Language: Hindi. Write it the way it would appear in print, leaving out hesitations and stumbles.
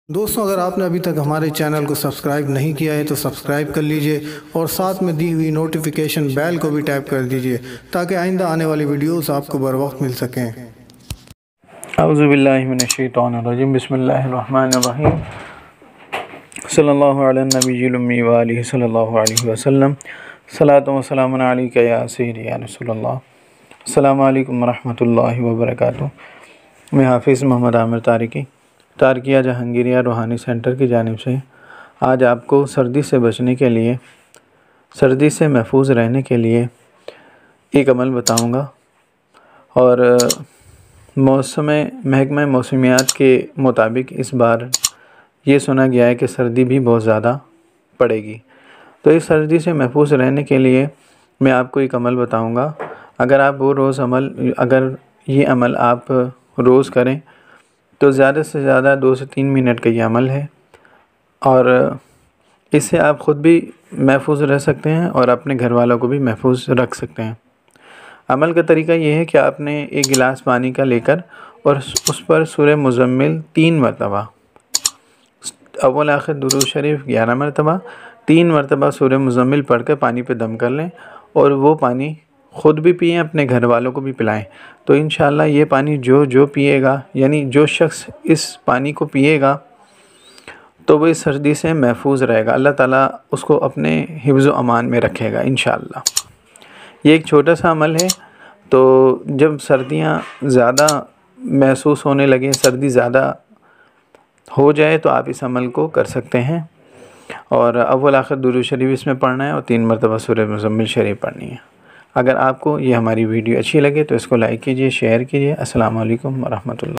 दोस्तों, अगर आपने अभी तक हमारे चैनल को सब्सक्राइब नहीं किया है तो सब्सक्राइब कर लीजिए और साथ में दी हुई नोटिफिकेशन बेल को भी टैप कर दीजिए ताकि आइंदा आने वाली वीडियोस आपको बर वक्त मिल सकें। औज़ुबिल्लाहि मिनश्शैतानिर्रजीम बिस्मिल्लाहिर्रहमानिर्रहीम सल्लल्लाहु अला नबिय्यिल उम्मी व आलिहि सल्लल्लाहु अलैहि वसल्लम सलातु व सलामुन अलैका या सय्यदी या रसूलल्लाह। अस्सलामु अलैकुम व रहमतुल्लाहि व बरकातुहू। मैं हाफिज़ मोहम्मद आमिर तारकिया जहांगीरिया रूहानी सेंटर की जानिब से आज आपको सर्दी से बचने के लिए, सर्दी से महफूज रहने के लिए एक अमल बताऊंगा। और महकमा मौसमियात के मुताबिक इस बार ये सुना गया है कि सर्दी भी बहुत ज़्यादा पड़ेगी। तो इस सर्दी से महफूज रहने के लिए मैं आपको एक अमल बताऊंगा। अगर ये अमल आप रोज़ करें तो ज़्यादा से ज़्यादा 2 से 3 मिनट का ये अमल है और इससे आप ख़ुद भी महफूज रह सकते हैं और अपने घर वालों को भी महफूज रख सकते हैं। अमल का तरीका ये है कि आपने एक गिलास पानी का लेकर और उस पर सूरह मुज़म्मिल 3 मरतबा, अव्वल आखिर दुरूद शरीफ 11 मरतबा, 3 मरतबा सूरह मुज़म्मिल पढ़कर पानी पे दम कर लें और वो पानी ख़ुद भी पिएं, अपने घर वालों को भी पिलाएं। तो इंशाअल्लाह ये पानी जो पिएगा, यानी जो शख्स इस पानी को पिएगा तो वो इस सर्दी से महफूज रहेगा। अल्लाह ताला उसको अपने हिफ्ज़ व अमान में रखेगा इंशाअल्लाह। ये एक छोटा सा अमल है। तो जब सर्दियाँ ज़्यादा महसूस होने लगें, सर्दी ज़्यादा हो जाए तो आप इस अमल को कर सकते हैं और अव्वल आखिर दुरूद शरीफ इसमें पढ़ना है और 3 मरतबा सूरह मुज़म्मिल शरीफ पढ़नी है। अगर आपको ये हमारी वीडियो अच्छी लगे तो इसको लाइक कीजिए, शेयर कीजिए। अस्सलामु अलैकुम व रहमतुल्लाह।